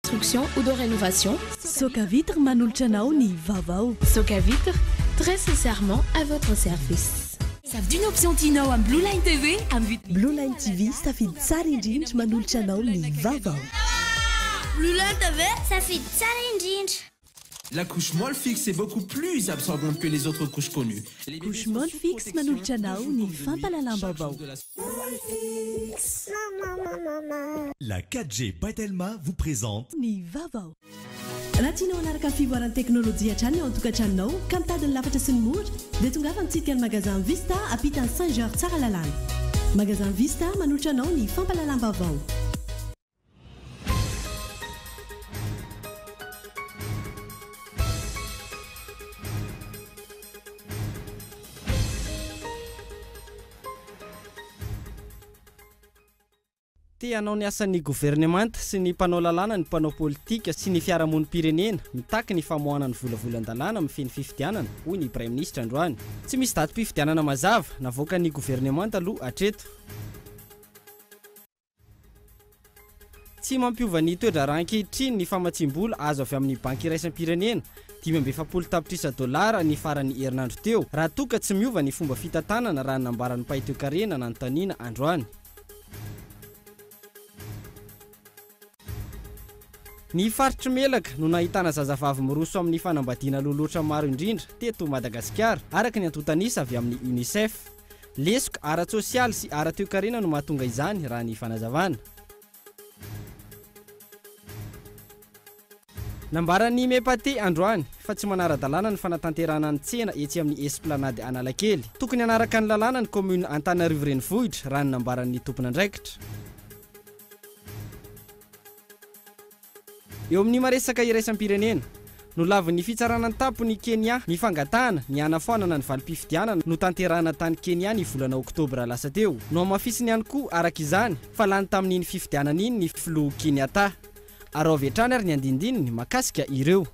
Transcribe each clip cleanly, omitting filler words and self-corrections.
construction ou de rénovation. Sokavitre manolotra anao ny vaovao. Sokavitre, très sincèrement à votre service. Savy d'une option Tinao am Blue Line TV am Blue Line TV safidy tsara indrindra manolotra anao ny vaovao. Blue Line TV safidy tsara indrindra. La couche molle fixe est beaucoup plus absorbante que les autres couches connues. Couche molle fixe manolotra anao ny fampalalam-baovao. La 4G Batelma vous présente ny vaovao. Raha tianao hanaraka fivoaran'ny teknôlôjia hatrany ao an-tokantranonao ka mitady ny lafatra sy ny mora dia tongava mitsidika ny magasin Vista apitan'ny Saint-Georges tsara lalàna. Magasin Vista manolotra anao ny fampalalam-baovao. Hanao ny asan'ny gouvernemanta sy ny mpanao lalàna ny mpanao politika sy ny fiarahamonim-pirenena mitaky ny famoahana ny volavolan-dalàna amin'ny feny fifidianana hoy ny Prime Ministre androany. Tsy misy datim-pifidianana mazava navoaka ny gouvernemanta aloha hatreto. Tsy mampiova ny toedrara ankehitriny ny famatsim-bola azo avy amin'ny banky iraisam-pirenena $5,000 ny farany herinandro teo raha toa ka tsy miova ny fomba fitantanana raha nambaran'ny mpahi-toekarena nanontaniana androany. Ny faritry melaka no nahitana zazavavy miroso amin'ny fanambadiana loloatra maro indrindra teto Madagasikara araka ny antotanisa avy amin'ny UNICEF. Lesoka ara-tsosialy sy ara-toekarena no mahatonga izany raha ny fanazavana. Nambaran'ny Mepate androany fa tsy manara-dalàna ny fanatanterana ny tsena etsy amin'ny Esplanade Analakely. Tokony hanaraka ny lalàna ny commune Antananarivo renivohitra raha ny nambaran'ny tompon'andraikitra. Eo amin'ny maresaka iraisam-pirenena no lavin'ny fitsarana tapo ny Kenya ny fangatahana ny hanafoanana ny valim-pifidianana no tanterahana tany Kenya ny volana Oktobra lasa teo. No amafisiny ihany koa araka izany fa lany tamin'iny fifidianana iny ny filoha Kenyatta. Araovy hatrany ary ny andindininy makasika ireo.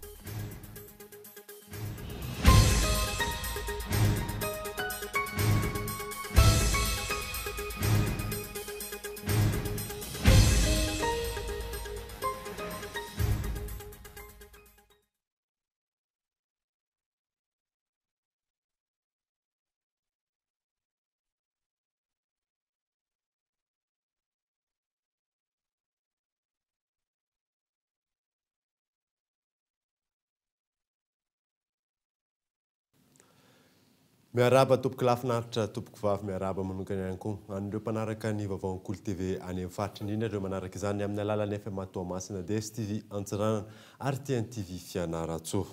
Miaraba tompoko lafinaritra tompoko vavy miaraba manokana ihany koa an'ireo mpanaraka ny vaovao Kolo TV any amin'ny faritra indrindra ireo manaraka izany amin'ny alalan'ny FM Toamasina DSTV Antsiranana ary TNTV Fianaratsoa.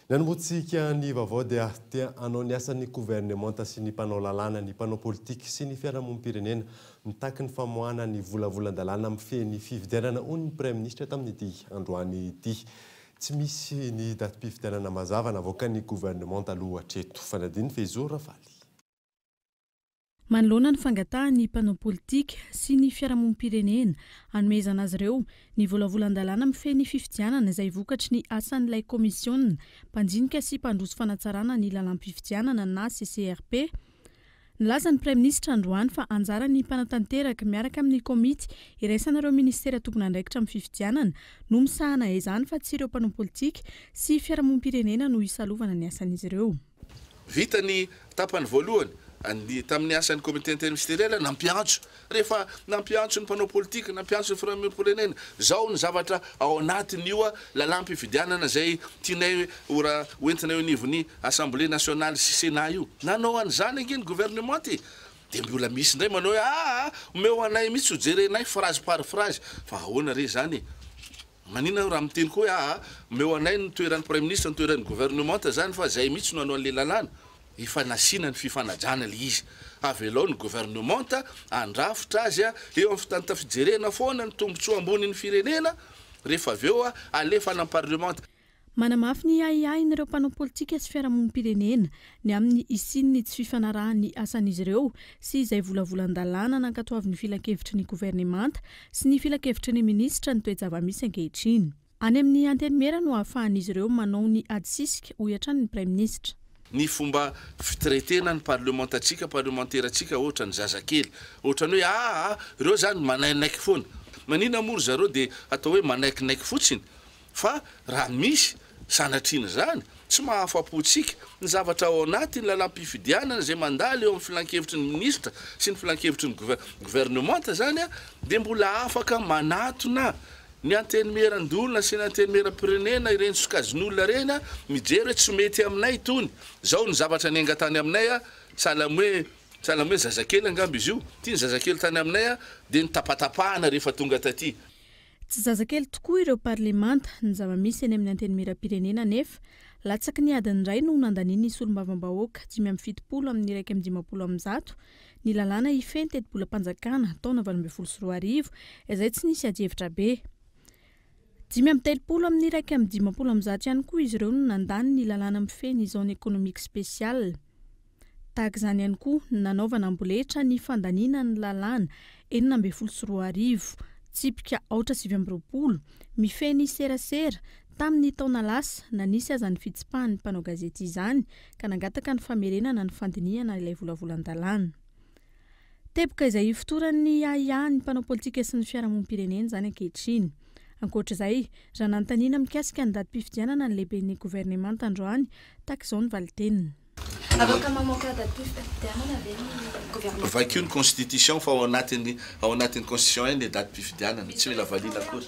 Ny anomboantsika ny vaovao dia hanao ny asan'ny gouvernemanta sy ny mpanao lalàna ny mpanao politika sy ny fiarahamonim-pirenena mitaky ny famoahana ny volavolan-dalàna amin'ny feny fifidianana hoy ny Prime Ministre tamin'ity androany ity. Tsy misy ny datim-pifidianana mazava navoaka ny gouvernemanta aloha hatreto. Fanadiny Fezo Rafaly. Manoloana ny fangatahany mpanao politika sy ny fiarahamonim-pirenena hanomezana azy ireo ny volavolan-dalàna amin'ny feny fifidianana izay vokatry ny asan'ilay komisiona mpanjinika sy mpandroso fanatsarana ny lalam-pifidianana na CCRP. Nilaza ny Prime Ministre androany fa anjara ny mpanatanteraka miaraka amin'ny komity iraisan'ireo ministera tompon'andraikitra amin'ny fifidianana no misahana izany fa tsy ireo mpanao politika sy fiarahamonim-pirenena no hisalovana ny asan'izy ireo. Vita ny tapany voalohany tamin'ny asan'ny komité interministériel nampiantso rehefa nampiantso ny mpanao politika nampiantso ny fiarahamonim-pirenena zao ny zavatra ao anatiny io lalam-pifidianana zay tianay ora hoentina eo anivon'ny Assemblée nationale sy Sénat io nanao an'izany angeny gouvernementy dia mbola misy indray manao omeo anay mihitsy ho jerenay phrase par phrase fa ahoana re zany manina raha miteny koa omeo anay ny toeran'ny Prime Ministre ny toeran'ny gouvernementa zany fa zay mihitsy no hanao an'le lalàna efa nasina ny fifanajana le izy avy elo ny gouvernementa andrafitra azy eo amin'ny fitanta fijerena foana ny tombotsoa ambonin'ny firenena rehefa avy eo alefa any parlementa. Manamafy ny aiain'ireo mpanao politika sy fiarahamonim-pirenena ny amin'ny isin'ny tsy fifanarahan'ny asan'izy ireo sy izay volavolan-dalàna nankatoavin'ny filan-kevitry ny gouvernementa sy ny filan-kevitry ny ministra ny toe-java-misy ankehitriny. Any amin'ny anteny mera no ahafahan'izy ireo manao ny adisisika ho hiatrany ny Prime Ministre. Ny fomba fitretena ny parlementatsika parlementairatsika ohatra ny zazakely ohatra ny hoe ireo zany manainaiky foana manina mory zareo dia atao hoe manaikinaiky fotsiny fa raha misy sanatriny zany tsy mahafapotsika ny zavatra ao anatiny lalam-pifidianana zay mandalo eo amin'ny filan-kevitry ny ministra sy ny filan-kevitry ny gouvernemanta zany a dia mbola afaka manatona ny antenimeran-dolona sy ny antenimeram-pirenena ireny sokazin'olona reny a mijery hoe tsy mety aminay tony zao ny zavatra ny angatany aminay a salamy hoe zazakely angamby izy io tia ny zazakely tany aminay a dia ny tapatapahana rehefa tonga taty tsy zazakely tokoa ireo parlemanta ny zava-misy eny amin'ny antenimeram-pirenena nefa latsaky ny adiny ray no nandaniany nisy olom-bavambahoaka 570 amin'ny 160 ny lalàna ifeny tetbolam-panjakana taona 2024 izay tsy nisy adievitra be 530 amin'ny 150 ihany koa izy ireo no nandany ny lalàna mifeny zone économique spéciale tahaka izany ihany koa nanaovana amboletra ny fandaniana ny lalàna 424 tsipika 820 mifeny serasera tamin'ny taona lasa na nisy aza ny fitsipahany mpanao gazety izany ka nangataka ny famerenana ny fandinihana ilay volavolan-dalàna teboka izay fotoran'ny ahihany mpanao politika sy ny fiarahamonim-pirenena zany ankehitriny ankoatr'izay raha nanontaniana mikasika ny datim-pifidianana ny lehiben'ny gouvernemanta androany tahaka izao ny valiteniny vaincu ny constitution fa ao anatin'ny constitution eny datim-pifidianana tsy mila valiana akory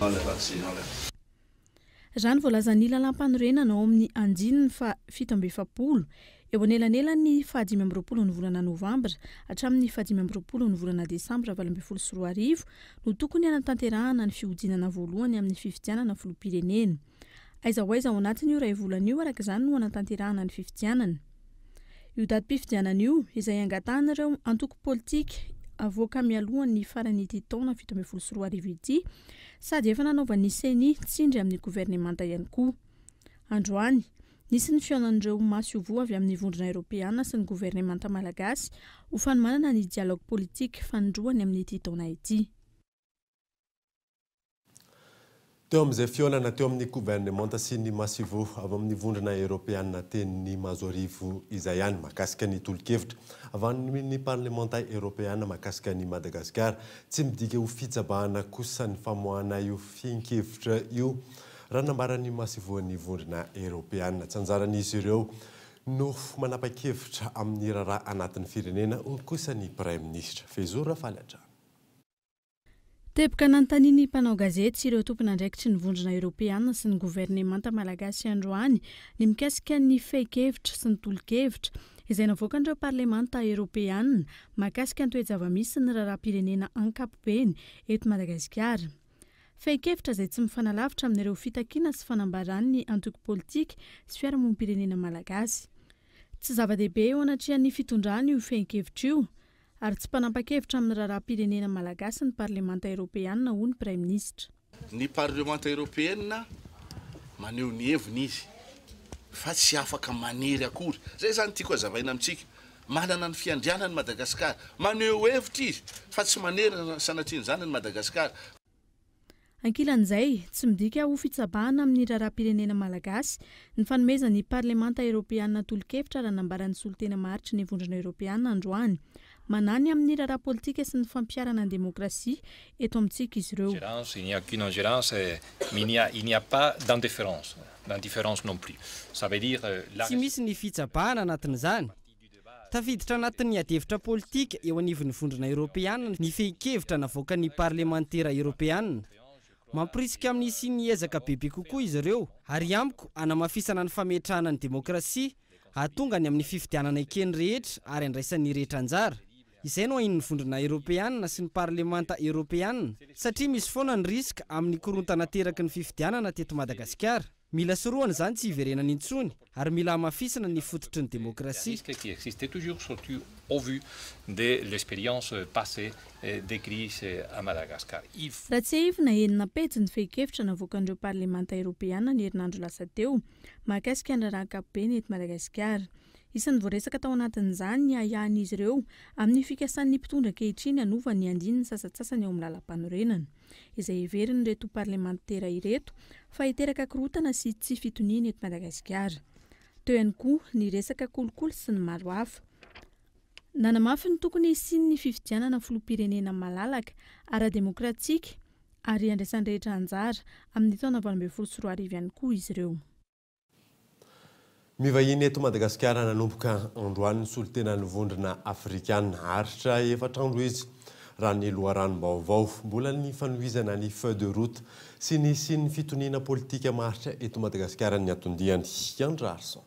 raha ny voalazan'ny lalam-panorenana ao amin'ny anjininy fa 770 eo anelanelany fa 520 ny volana novambra hatramin'ny fa 520 ny volana desambra 2024 no tokony hanatanterahana ny fihodinana voalohany amin'ny fifidianana filoham-pirenena aiza ho aiza ao anatiny io ray volana io araka izany no hanatanterahana ny fifidianana io datim-pifidianana io izay angatahana ireo antoko politika avoaka mialohan'ny farany ity taona 2024 ity sady efa nanaovan'ny seni tsindry amin'ny gouvernemanta ihany koa androany nisy ny fionan'ireo masiovo avy amin'ny vondrona eropeana sy ny gouvernemanta malagasy ho fanomanana ny dialogue politique fanindroany amin'ity taona ity teo amin'izay fionana teo amin'ny gouvernemanta sy ny masivo avy amin'ny vondrona eropeana teny Mazorivo izay ihany mahakasika ny tolo-kevitra avy amin'ny parlementa eropeana mahakasika ny Madagasikara tsy midika ho fitsabahana kosa ny famoahana io fian-kevitra io raha nambaran'ny masivoan'ny vondrona eropeana tsy anjaran'izy ireo no manapa-kevitra amin'ny raharaha anatin'ny firenena kosa ny prime ministre Fezora Falatra teboka nanontaniany mpanao gazety sy ireo tompona andraikitry ny vondrona eropeana sy ny gouvernemanta malagasy androany ny mikasika ny fehi-kevitra sy ny tolo-kevitra izay navoaka an'ireo parlemanta eropeana mahakasika ny toe-java-misy sy ny raharaham-pirenena ankapobeny eto Madagasikara fehi-kevitra izay tsy mifanalavitra amin'ireo fitakiana sy fanambaran'ny antoko politika sy fiarahamonim-pirenena malagasy tsy zava-dehibe eo anatrehan'ny fitondrany io fehi-kevitra io ary tsy mpanapa-kevitra amin'ny raharaham-pirenena malagasy ny parlemanta eropeana ho ny prime ministre ny parlemanta eropeana maneho ny heviny izy fa tsy afaka manery akory zay zany tiako azavaina amintsika manana ny fiandrianany Madagasikara maneho hevitra izy fa tsy manery sanatriny zany ny Madagasikara ankilan'izay tsy midika ho fitsabahana amin'ny raharaham-pirenena malagasy ny fanomezan'ny parlemanta eropeana tolo-kevitra raha nambaran'ny solotena maharitry ny vondrona eropeana androany manany amin'ny raharaha politika sy ny fampiarana ny demokrasia eto amintsika izy ireo il n'y a qu'une ingérence mais il n'y a pas d'indifférence non plus ça veut dire tsy misy ny fitsabahana anatin'izany tafiditra anatin'ny adevitra politika eo anivon'ny vondrona eropeana ny fehi-kevitra navoaka ny parlementera eropeana mampirisika amin'ny sy ny ezaka bebe kokoa izy ireo ary amiko anamafisana ny fametrahana ny demokrasia hatonga ny amin'ny fifidianana ekeny rehetra ary andraisan'ny rehetra anjara izay no hain'ny vondrona eropeana sy ny parlemanta eropeana satria misy foana ny risika amin'ny korontana teraky ny fifidianana teto Madagasikara mila soroana zany tsy hiverenana intsony ary mila hamafisana ny fototry ny demokrasia qui existait toujours surtout au vu de l'expérience passée des crises à Madagascar. Raha tsy hivina enina pejy ny fehi-kevitra navoakan'ireo parlemanta eropeana ny herinandro lasa teo mahakasika ny raharaham-kapobeny eto Madagasikara isan'ny voaresaka tao anatin'izany ny ahiahan'izy ireo amin'ny fikasan'ny mpitondra ankehitriny hanova ny andininy sasatsasany ao amin'ny lalam-panorenana izay heveriny reto parlementera ireto fa hiteraka korotana sy tsy fitoniana eto Madagasikara teo ihany koa ny resaka kolikoly sy ny maro hafa nanamafy ny tokony isiany ny fifidianana filoham-pirenena malalaka ara-demokratika ary andraisan'ny rehetra anjara amin'ny taona 2024 ihany koa izy ireo. Mivahiny eto Madagasikara nanomboka androany ny solotena ny vondrona afrikana haritra efatrandro izy raha ny loharanom-baovao mbola ny fanohizana ny feuille de route sy ny fitoniana politika maharitra eto Madagasikara ny atondihany Andra Arson.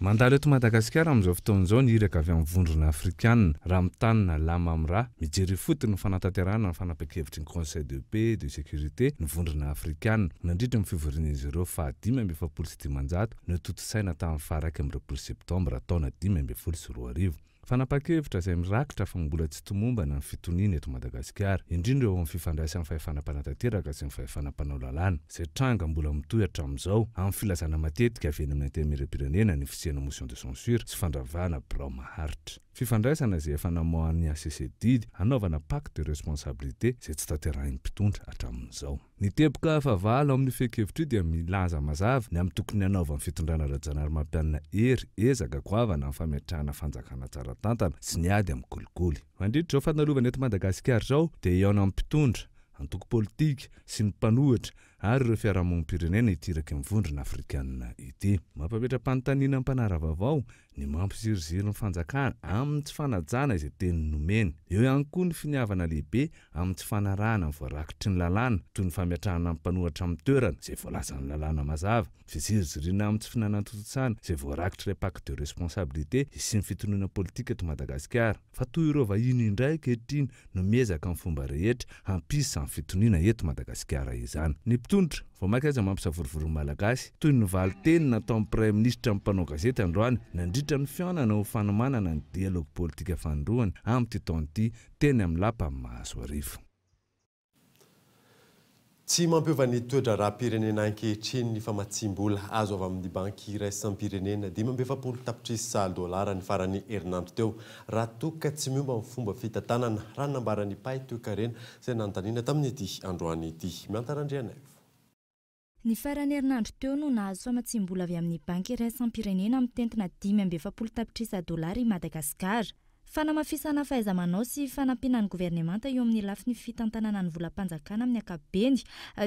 Mandalo eto Madagasikara amin'izao fotoan'izao ny iraka avy amin'ny vondrona afrikana raha mitanina lama amira mijery fotony ny fanatanterahana ny fanapa-kevitry ny Conseil de paix de sécurité ny vondrona afrikana nandritra amin'ny fivorian'izy ireo fa 570 no totosaina tamin'ny faraka amin'ny 2 septambra taona 2024. Fanapa-kevitra izay mirakitra fa mbola tsy tomombana ny fitoniana eto Madagasikara indrindra eo amin'ny fifandraisana fahefana mpanantanteraka sy ny fahefana mpanao lalàna izay tranga mbola mitohy hatramin'izao amin'ny filazana matetika avy eny amin'ny antenimieram-pirenena ny fisiana motion de censure sy fandravahana birao maharitra. Fifandraisana izay efa namohan'ny ACCD hanaovana pacte de responsabilité izay tsy tanterahin'ny mpitondra hatramin'izao. Ny teboka fahavalo amin'ny fehi-kevitra dia milaza mazava ny amin'ny tokony hanaovan'ny fitondrana ara-janary mampianina hery ezaka goavana amin'ny fametrahana fanjakana tsara tantana sy ny ady amin'ny kolikoly. Mandritra izao fanalovana eto Madagasikara izao dia eo amin'ny mpitondra, antoko politika sy ny mpanohitra ary ireo fiarahamonim-pirenena itiraka amin'ny vondrona afrikana ity. Mampametra-panontaniana ny mpanara vaovao ny mampiziriziry ny fanjakana amin'ny tsy fanajana izay teny nomeny. Eo ihany koa ny finiavana lehibe amin'ny tsy fanarahana ny voarakitry ny lalàna toy ny fametrahana ny mpanohatra amin'ny toerana izay voalazan'ny lalàna mazava, fizirizirina amin'ny tsy finanantototsana izay voarakitra pacte de responsabilité sy ny fitoniana politika eto Madagasikara. Fa toy ireo vahiny indray kehitriny no miezaka amin'ny fomba rehetra hampisa amin'ny fitoniana eto Madagasikara izany. Ny mpitondra vao makaiza mampisavorivory malagasy toy ny valiteny nataon'ny Premier Ministra mpanao gazety androany nandritra ny fiaonana ho fanomanana ny dialogue politika fandroana amin'ny taonty teny amin'ny lapa Mahazo arivo. Tsy mampiova ny toedra raha-pirenena ankehitriny ny famatsim-bola azo avy amin'ny banky iraisam-pirenena 570 tapitrisa dolara ny farany herinandro teo raha toka tsy miomba amin'ny fomba fitantanana raha nambaran'ny Pay Toekarena izay nanontaniana tamin'ity androany ity. Miantarandriana Ny farany herinandro teo no nahazo famatsim-bola avy amin'ny banky iraisam-pirenena amin'ny tentina 570 tapitrisa dolary i Madagasikara. Fanamafisana fahaiza-manao sy fanampiana ny governemanta eo amin'ny lafiny fitantanana ny volam-panjakana amin'ny ankapobeny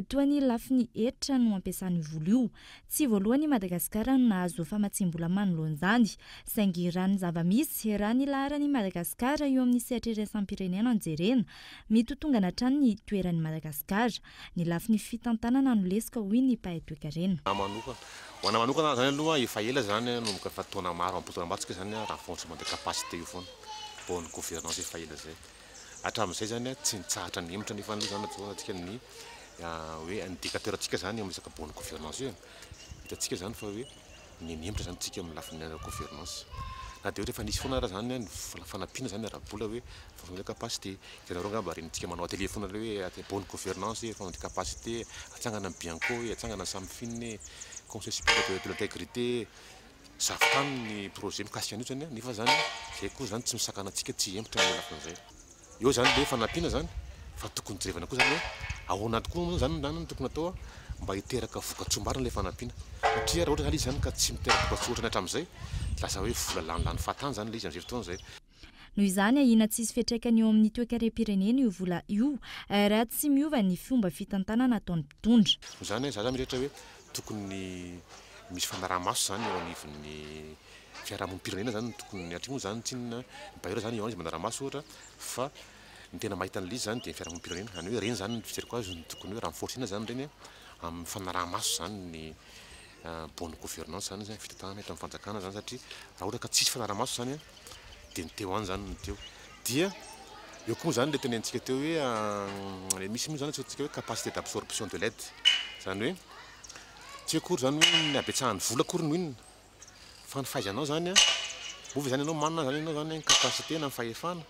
toa ny lafiny hetra no ampiasan'ny vola io. Tsy voalohany i Madagasikara no nahazo famatsim-bola manoloan'izany, saingy raha ny zava-misy raha ny laharan'i Madagasikara eo amin'ny sehatra iraisam-pirenena anjerena mitotongana hatrany ny toeran'i Madagasikara. Ny lafiny fitantanana no lesika hoy ny Pay Toekarena. Ho ana manokana zany aloha efa ela zany nomboka fa taona maro ampotona matsika zany renforcement de capacité io foana. Bonne gouvernance efa ela zay. Hatramin'izay zany tsy nitsahatra ny hemitra nefa aloha zany ataontsika ny hoe indicateur atsika zany amin'ny resaka bonne gouvernance io. Hitantsika zany fa hoe ny hemitra zany tsika amin'ny lafiny gouvernance. Na dia rehefa nisy foana raha zany fanampiana zany ara-bola hoe renforcement de capacité. Itanareo angamba renitsika manao atelier foana hoe bonne gouvernance, renforcement de capacité, atsangana ny Bianco, atsangana Samfine, Conseil supérieur de l'intégrité. Zavotany ny projet mikasika an'io zany nefa zany zay koa zany tsy misakana antsika tsy hemitra ny lafin'izay. Eo zany le fanampiana zany fa tokony jerevana koa zany hoe ahoana tokoa zany ny tokony atao mba hiteraka vokatsoa-marina le fanampiana. Satria raha ohatra zany izy zany ka tsy miteraka vokatsoa ohatrany hatramin'izay lasa hoe vola lany fatany zany le izy amin'izay fotoana zay. Noho izany ahina tsy misy fiantraikany eo amin'ny toe-karem-pirenena io vola io raha tsy miova ny fomba fitantanana ataon'ny mpitondra. Zany za mirehetra hoe tokony misy fanaraha-maso zany eo anivon'ny fiarahamonim-pirenena zany tokony atrimo zany tsy bailleur zany eo izy manara-maso ohatra fa ny tena mahita an'ilay izy zany dia ny fiarahamonim-pirenena zany hoe reny zany ny fijeriko azy tokony hoe renforcena zany reny amin'ny fanaraha-maso zany ny bonne gouvernance zany zany fitantanana eto amin'ny fanjakana zany satria raha ohatra ka tsisy fanaraha-maso zany dia ny teo any zany ny teo. Dia eo koa zany le tenentsika teo hoe misy moa zany atsotsika hoe capacité d'absorption de l'aide zany hoe tsy akory zany hoe ny abetsahan'ny vola akory no inona fa ny fahaizanao zany ovy zany ianao manana zany ianao zany capacité na fahefana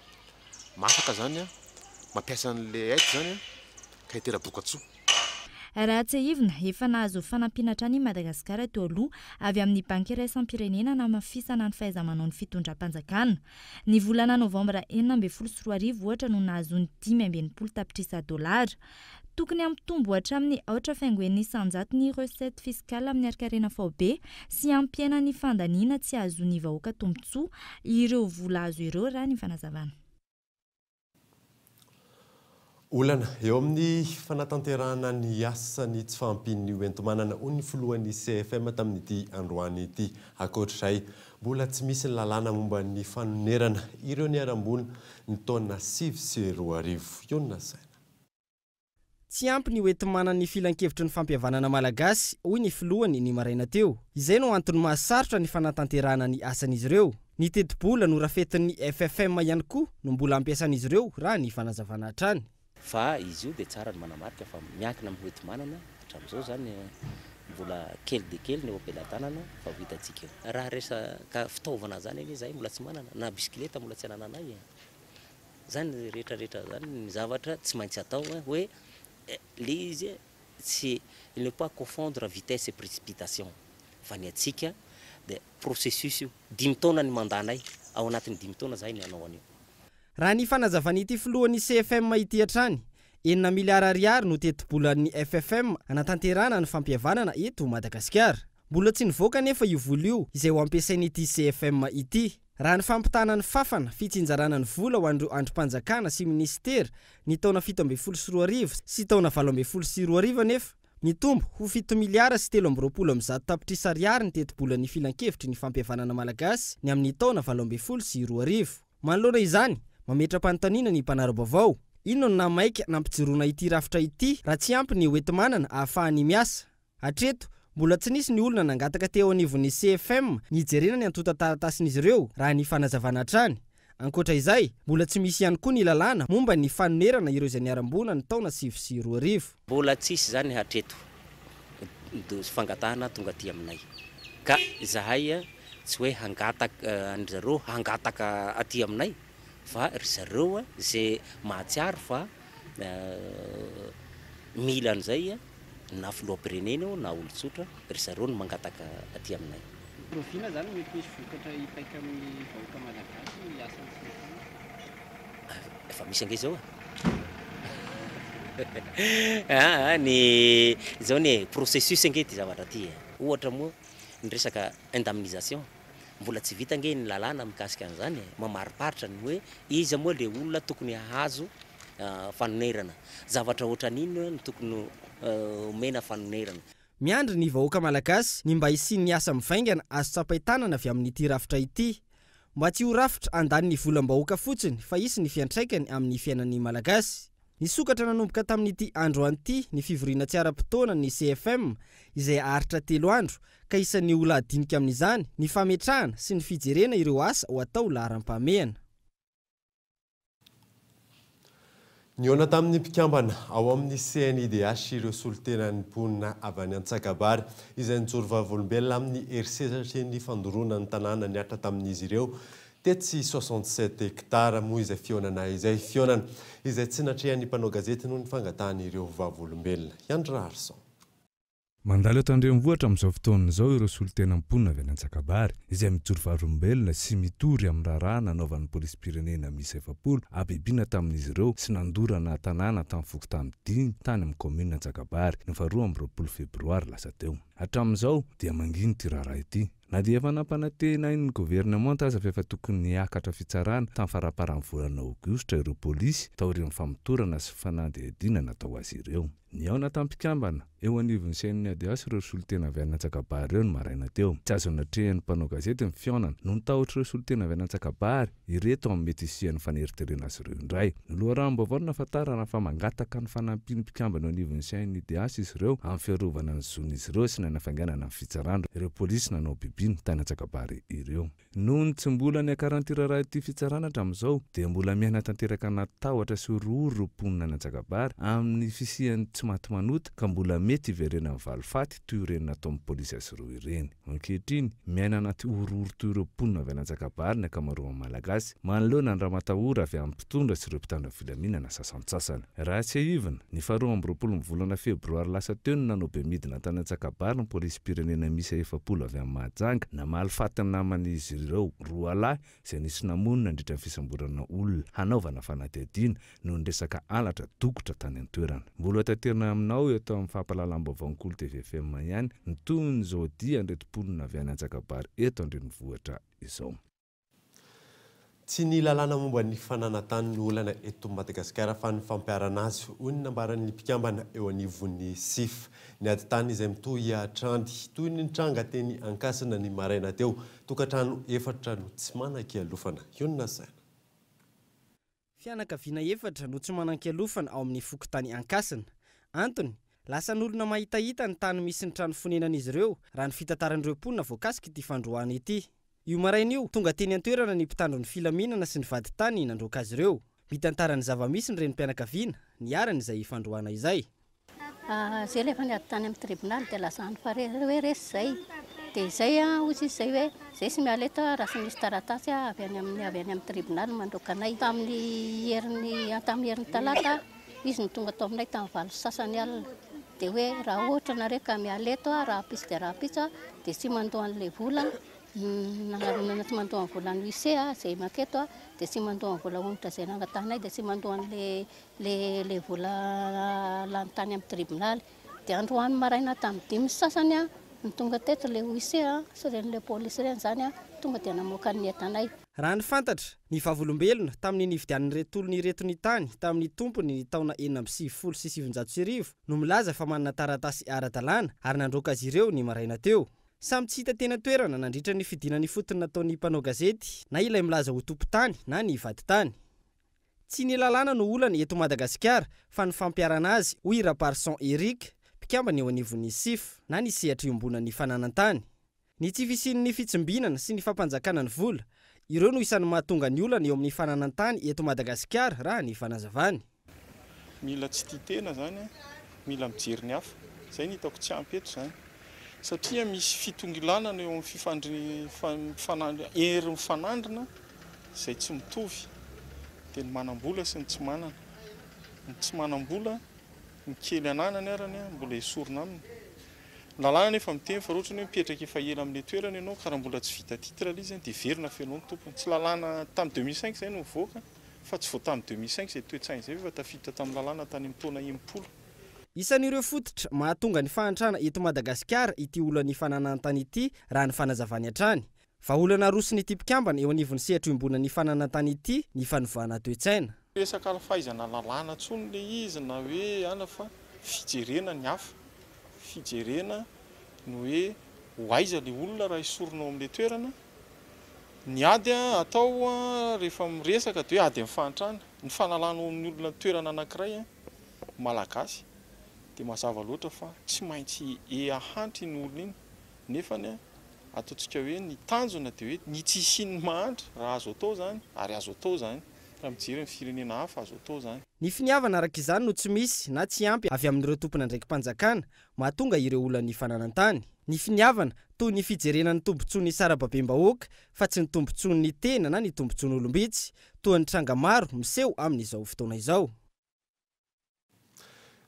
mafaka zany mampiasa an'le aide zany ka hitera-bokatsoa. Raha tsy ahivina efa nahazo fanampiana hatrany i Madagasikara teo aloha avy amin'ny banky iraisam-pirenena namafisana ny fahaiza-manao ny fitondram-panjakana. Ny volana novambra 2024 ohatra no nahazo ny 570 tapitrisa dolara. Tokony ampitombo hatramin'ny 4,9 ny recette fiscale amin'ny arkarena FAOB sy ampiaina ny fandaniana tsy azon'ny vahoaka tombotsoa ireo vola azo ireo raha ny fanazavana. olana eo amin'ny fanatanterahana ny asany tsy fampiny oentomanana ho ny filohan'ny CFM tamin'ity androany ity. Ankoatr'izay mbola tsy misy ny lalàna momba ny fanonerana ireo niarambony ny taona 2020. Iona saina. Tsy ampy ny oentomanana ny filan-kevitry ny fampihavanana malagasy hoy ny filohany ny maraina teo. Izay no antony mahasarotra ny fanatanterahana ny asan'izy ireo. Ny teti-bola no rafetin'ny FFM ihany koa no mbola ampiasan'izy ireo raha ny fanazavana hatrany. Fa izy io dia tsara ny manamarika fa miankina amin'ny oentomanana hatramin'izao zany mbola kely de kely ny eo am-pelatanana fa ho hitantsika eo. Raha resaka fitaovana zany anie zahay mbola tsy manana na bisikileta mbola tsy anananay. Zany rehetrarehetra zany ny zavatra tsy maintsy atao hoe le izy c'est il ne pas confondre vitesse et précipitation. Fa ny atsika de processus io 10 taona ny mandanay ao anatin'ny 10 taona zahay ny anao anio. Raha ny fanazavana ity filohan'ny CFM ity hatrany, 9 miliara ariary no teti-bolan'ny FFM anatanterahana ny fampihavanana eto Madagasikara. Mbola tsy nivoaka nefa io vola io izay ho ampiasain'ity CFM ity. Raha ny fampitana ny fafana fitsinjarana ny vola ho andro androm-panjakana sy ministera ny taona 17 sy taona 20 nefa mitombo ho 7 miliara sy 320 tapitrisa ariary ny teti-bolan'ny filan-kevitry ny fampihavanana malagasy ny amin'ny taona 20 Manoloana izany, mametra-panontaniana ny mpanaro-baovao. Ino no namaika nampijoroana ity rafitra ity raha tsy ampy ny oentomanana ahafahany miasa. Hatreto, mbola tsy nisy ny olona nangataka teo anivon'ny CFM nijerena ny antota taratasin'izy ireo raha ny fanazavana hatrany. Ankoatra izay, mbola tsy misy ihany koa ny lalàna momba ny fanonerana ireo izay niarambona ny taona 2020. Mbola tsisy zany hatreto fangatahana tonga aty aminay. Ka zahay tsy hoe hangataka an'zareo hangataka aty aminay fa ry zareo zay mahatsiaro fa mila an'izay na filoham-pirenena na olon-tsotra ry zareo no mangataka aty aminay. Profina zany mety misy vokatra hipaika amin'ny vahoaka malagasy asan'ny CFM. Efa misy ange zao ny zao ny processus ange ty zavatra ty. Ohatra moa ny resaka indemnisation mbola tsy vita ange ny lalàna mikasika an'izany mamariparitra ny hoe iza moa le olona tokony hahazo fanonerana zavatra ohatran'ino ny tokony omena fanonerana. Miandry ny vahoaka malagasy ny mba hisiany asa mivaingana azo tsapahitanana avy amin'ity rafitra ity. Mba tsy ho rafitra andany ny volam-bahoaka fotsiny fa isy ny fiantraikany amin'ny fiainan'ny malagasy. Nisokatra nanomboka tamin'ity andro an'ity ny fivoriana tsy ara-potoana ny CFM izay aharitra 3 andro ka isan'ny olona adinika amin'izany ny fametrahana sy ny fijerena ireo asa ho atao laharam-pahamehana. Niona tamin'ny mpikambana ao amin'ny CNIDH ireo solitenan'ny mponina avy any Antsakabary izay nijoro vavolombelona amin'ny herisesatry ny fandoroana ny tanàna niatra tamin'izy ireo tetsy 67 hektara moa izay fionana izay fionana izay tsy natrehan'ny mpanao gazety noho ny fangatahany ireo vavolombelona. Andra Harson. Mandalo eto andrenivohitra amin'izao fotoana izao ireo solitena mponina avy any Antsakabary izay mijoro vavolombelona sy mitory amin'ny raharaha nanaovan'ny polisym-pirenena miisa 7 abibiana tamin'izy ireo sy nandorana tanàna tamin'ny fokontany 10 tany amin'ny commune Antsakabary ny 2 febroary lasa teo. Hatramin'izao dia manginy ty raharaha ity. Na dia efa nampanantena ny gouvernement aza fa efa tokony niakatra fitsarana tamin'ny faraparan'ny volana aogositra ireo polisy taorian'ny famotorana sy fanadihadiana natao azy ireo. Ny ao natam-pikambana eo anivon'ny CNIDH ireo solitena avy any Antsakabary eo ny maraina teo. Tsy azo natrehan'ny mpanao gazety ny fionana no nitahotra ireo solitena avy any Antsakabary ireto amin'ny mety hisian'ny faneriterena azy ireo indray. Ny loharanom-baovao nahafantarana fa mangataka ny fanampin'ny mpikambana eo anivon'ny CNIDH izy ireo amin'ny fiarovana ny zon'izy ireo sy ny hanafainganana amin'ny fitsarana ireo polisy nanao bibiny tany Antsakabary ireo. Noho ny tsy mbola ny akaranty raha ity fitsarana hatramin'izao dia mbola miaina tanteraka natahotra sy rory mponina any Antsakabary amin'ny fisian'ny tsy maty manota ka mbola mety hiverena amin'ny valifaty toy ireny natao amin'ny polisy azy ireo ireny. Ankehitriny miaina anaty orory toy ireo mponina avy any Antsakabary ny ankamaroany malagasy manoloana ny raha-matahora avy amin'ny mpitondra sy ireo mpitandro filaminana sasantsasany. Raha tsy ahivana ny 20 volana febroary lasa teo no nanao be midina tany Antsakabary ny polisym-pirenena miisa 7 avy amin'ny Mahajanga namaly naman'izy ireo 2 lahy izay nisy namonina nandritra ny fisamborana olona hanaovana fanadihadiana no ny resaka alatra dokotra tany an-toerana. Mbola tanterina aminao eto amin'ny fampahalalam-baovao ny Kolo TVFM ihany ny toy ny zao dia andretom-ponina avy any Antsakabary eto andrenivohitra izao. tsy ny lalàna momba ny fananantany ny olana eto Madagasikara fa ny fampiarana azy hoy ny nambaran'ny mpikambana eo anivon'ny SIF ny ady tany izay mitohy atrandy toy ny tranga teny Ankasina ny maraina teo tokantrano efatra no tsy manan-kialofana Yona Saina. Fianakaviana efatra no tsy manan-kialofana ao amin'ny fokontany Ankasina. Antony lasa n'olona mahitahita ny tany misy ny trano fonenan'izy ireo raha ny fitantaran'ireo mponina voakasika ity fandroana ity. Io maraina io tonga teny an-toerana ny mpitandro ny filaminana sy ny vaditany nandroaka azy ireo. Mitantara ny zava-misy ny renim-pianakaviana ny arany izay fandroana izay. Zay rehefa niady tany amin'ny tribunal dia lazany fa hoe resy zay. Dia izay ozy izay hoe zay sy miala eto raha sy misy taratasy avy any amin'ny tribunal mandroaka anay. Tamin'ny herin'ny talata izy ny tonga tao aminay tamin'ny valo sasany alina. Dia hoe raha ohatra nareo ka miala eto raha pisy dia raha pisy dia sy mandoa an'ilay vola. Tsy mandoa ny vola ny lycée zay maketo dia sy mandoa ny vola onitra zay nangatanay dia sy mandoa le vola lany tany amin'ny tribunal. Dia androany maraina tamin'ny 5 sasany ny tonga teto le lycée sy ren'le polisy reny zany tonga dia namoaka ny entanay. Raha ny fantatra ny vavolombelona tamin'ny nividian'ny retolony retony tany tamin'ny tompony ny taona 1970 no milaza fa manana taratasy ara-dalàna ary nandroaka azy ireo ny maraina teo. Samy tsy hita tena toerana nandritra ny fidinany fotony nataon'ny mpanao gazety na ilay milaza ho tompo-tany na ny vadi-tany. Tsy ny lalàna no olana eto Madagasikara fa ny fampiarana azy hoy Raparson Eric mpikambana eo anivon'ny SIF na ny sehatra iombonan'ny fananan-tany. Ny tsy fisian'ny fitsimbinana sy ny fampanjakana ny vola ireo no isan'ny mahatonga ny olana eo amin'ny fananan-tany eto Madagasikara raha ny fanazavany. Mila tsy titena zany mila mijery ny hafa zay ny hitako tsy ampy eto zany. Satria misy fitongilana eo amin'ny hery mifanandrina izay tsy mitovy dia ny manam-bola sy ny tsy manana. Ny tsy manam-bola ny kely ananany arany mbola esorina aminy. Lalàna nefa miteny fa ohatra hoe mipetraka efa ela amin'ny toerana ianao ka raha mbola tsy vita titra izy dia verina fenao ny tompony. Tsy lalàna tamin'ny 2005 zay no mivoaka fa tsy vao tamin'ny 2005 zay toe-tsaina izay fa tafiditra tamin'ny lalàna tany amin'ny taona 90. Isan'ireo fototra mahatonga ny fahantrana eto Madagasikara ity olany fananantany ity raha ny fanazavany hatrany. Fa olana roso ny tipikambana eo anivon'ny sehatra iombonan'ny fananantany ity ny fanovana toe-tsaina. Resaka fahaizana lalàna tsony le izy na hoe ana fa fijerena ny hafa. Fijerena ny hoe hoaiza le olona raha isoronao amin'ilay toerana. Ny ady atao rehefa miresaka dia hoe ady amin'ny fahantrana. Ny fanalanao amin'ny olona toerana anankiray malagasy. Dia mazava loatra fa tsy maintsy ahantry ny olona iny nefa ataontsika hoe ny tanjona dia hoe ny tsy isiany mahantra raha azo atao zany ary azo atao zany raha mijery ny firenena hafa azo atao zany. Ny finiavana araka izany no tsy misy na tsy ampy avy amin'ireo tompona ndraiky mpanjakana mahatonga ireo olana ny fananantany. Ny finiavana toy ny fijerena ny tombontsoan'ny sarababem-bahoaka fa tsy ny tombontsoan'ny tena na ny tombontsoan'ny olombitsy toa ny tranga maro miseho amin'izao fotoana izao.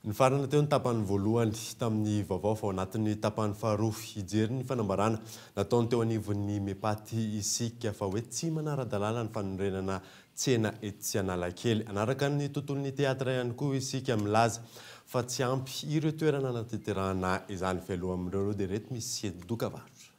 Ny farana teo ny tapany voalohany tamin'ny vaovao fa anatin'ny tapany faharoa hijery ny fanambarana nataony teo anivon'ny Mepaty isika fa hoe tsy manara-dalàna ny fanorenana tsena etsy Analakely. Anaraka ny tontolon'ny teatra ihany koa isika milaza fa tsy ampy ireo toerana natanterahana izany fialoha amin'ireo dia reto misy doka varotra.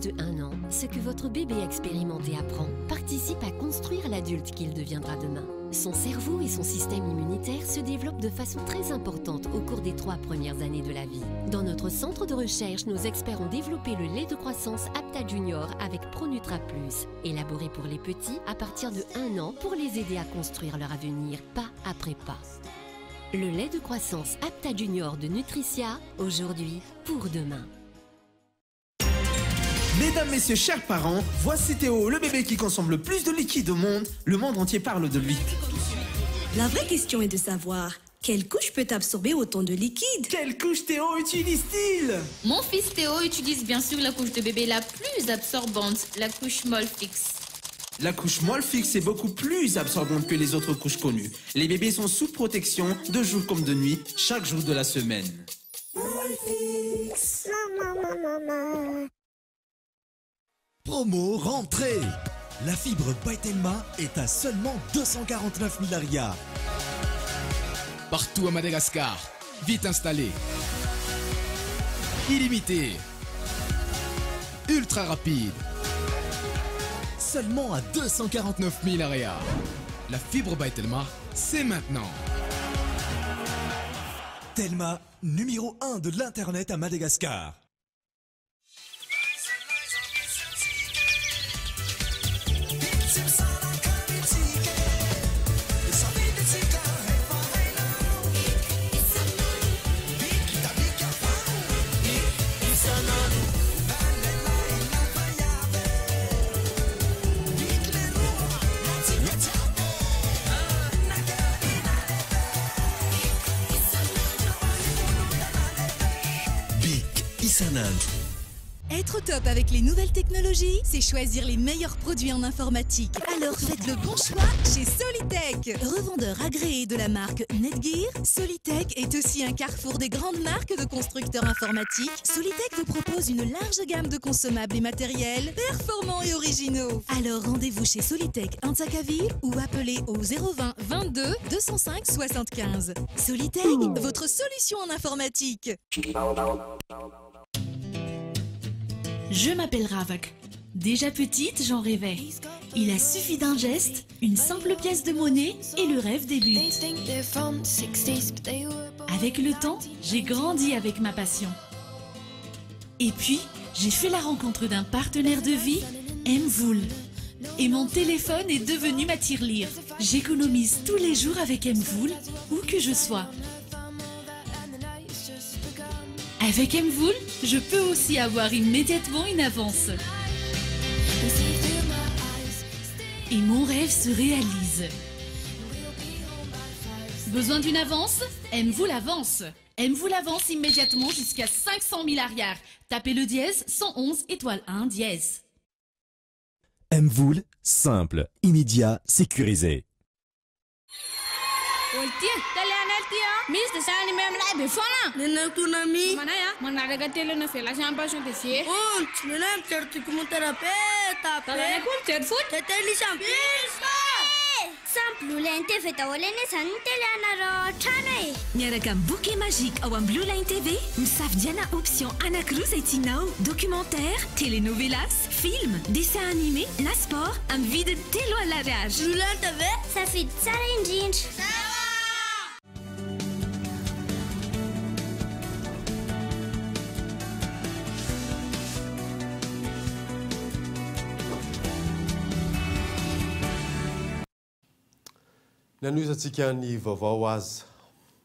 De 1 an, ce que votre bébé expérimenté apprend participe à construire l'adulte qu'il deviendra demain. Son cerveau et son système immunitaire se développent de façon très importante au cours des 3 premières années de la vie. Dans notre centre de recherche, nos experts ont développé le lait de croissance Apta Junior avec Pronutra Plus, élaboré pour les petits à partir de 1 an pour les aider à construire leur avenir pas après pas. Le lait de croissance Apta Junior de Nutricia, aujourd'hui pour demain. Mesdames, messieurs, chers parents, voici Théo, le bébé qui consomme le plus de liquide au monde. Le monde entier parle de lui. La vraie question est de savoir, quelle couche peut absorber autant de liquide? Quelle couche Théo utilise-t-il? Mon fils Théo utilise bien sûr la couche de bébé la plus absorbante, la couche Molfix. La couche Molfix est beaucoup plus absorbante que les autres couches connues. Les bébés sont sous protection de jour comme de nuit, chaque jour de la semaine. Molfix. Maman. Promo rentrée. La fibre Baitelma est à seulement 249 000 arias. Partout à Madagascar, vite installé, illimité, ultra rapide, seulement à 249 000 arias. La fibre Baitelma, c'est maintenant. Telma, numéro 1 de l'Internet à Madagascar. Être top avec les nouvelles technologies, c'est choisir les meilleurs produits en informatique. Alors faites le bon choix chez Solitech. Revendeur agréé de la marque Netgear, Solitech est aussi un carrefour des grandes marques de constructeurs informatiques. Solitech vous propose une large gamme de consommables et matériels performants et originaux. Alors rendez-vous chez Solitech Antsakaville ou appelez au 020 22 205 75. Solitech, votre solution en informatique. Je m'appelle Ravak. Déjà petite, j'en rêvais. Il a suffi d'un geste, une simple pièce de monnaie et le rêve débute. Avec le temps, j'ai grandi avec ma passion. Et puis, j'ai fait la rencontre d'un partenaire de vie, Mvoul. Et mon téléphone est devenu ma tirelire. J'économise tous les jours avec Mvoul, où que je sois. Avec Mvoul, je peux aussi avoir immédiatement une avance. Et mon rêve se réalise. Besoin d'une avance? Mvoul avance. Mvoul avance immédiatement jusqu'à 500 000 arrières. Tapez le dièse 111 étoile 1 dièse. Mvoul, simple, immédiat, sécurisé. Miss the Sani Mem Live Fana. Nena Tunami. Manaya, Manaraga Telena Fela Champation de Sie. Und, Nena Terticumoterapeta. Talana Kunter Foot, Teteli Champis. Sample Line TV taolene santelana ro trano Miaraka bouquet magique au Blue Line TV, misavy diana option anankiroa izay tianao, documentaire, telenovelas, film, dessin animé na sport amin'ny vidiny 3 alariage. Blue Line TV safidy tsara indrindra. Nanoisantsika ny vaovao azy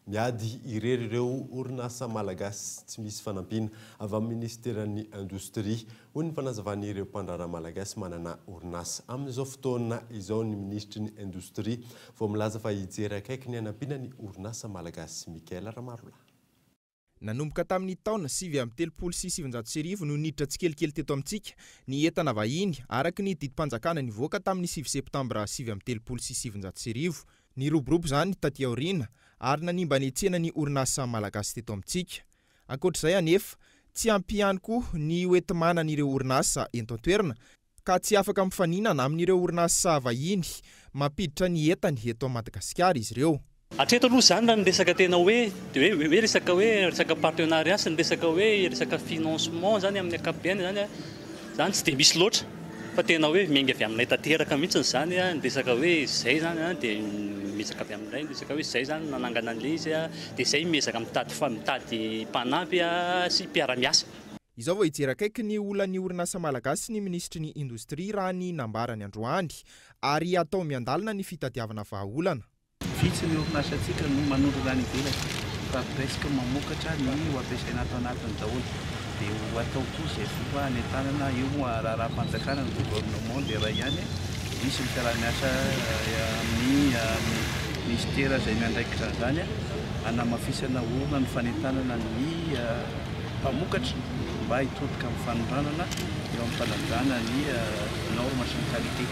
miady irery ireo orinasa malagasy tsy misy fanampina avy amin'ny ministeran'ny indostria hoy ny fanazavany ireo mpandrara malagasy manana orinasa amin'izao fotoana izao ny ministry ny indostria vao milaza fa hijery akaiky ny hanampina ny orinasa malagasy Mikaela Ramarola. Nanomboka tamin'ny taona 7 no niditra tsikelikely teto amintsika ny entana vahiny araka ny didim-panjakana nivoaka tamin'ny 9 septambra 7 ny roborobo zany taty aoriana ary nanimba ny tsena ny orinasa malagasy teto amintsika. Ankoatr'izay anefa tsy ampy ihany koa ny hoentimanan'ireo orinasa eto an-toerana ka tsy afaka mifaninana amin'ireo orinasa vahiny mampiditra ny entany eto Madagasikara izy ireo. Atreto aloha zany raha resaka tena hoe resaka partenariat sy resaka resaka financement zany amin'ny ankapobeny zany tsy de misy loatra fa tena hoe miainga avy aminay tanteraka mihitsy zany resaka zay zany de misaka avy aminay resaka zay zany nanangana an'le izy de zay miezaka mitady mpanampy sy mpiara-miasa. Izao vao hijery akaiky ny olan'ny orinasa malagasy ny ministry ny indostria raha ny nambarany androany ary atao miandalina ny fitadiavana vahaolana. Vitsy ny orinasantsika no manondro rany ivelany fa presque mamokatra ny ampiasaina ato anatiny daholo dia ho atao koa izay fomba hanentanana io raharaham-panjakana ny gouvernement dia raha ihany misy miara-miasa amin'ny ministera izay miandraikitra an'izany hanamafisana olona ny fanentanana ny mpamokatra mba hitodika amin'ny fanondranana eo amin'ny fanajana ny norme sy ny qualité.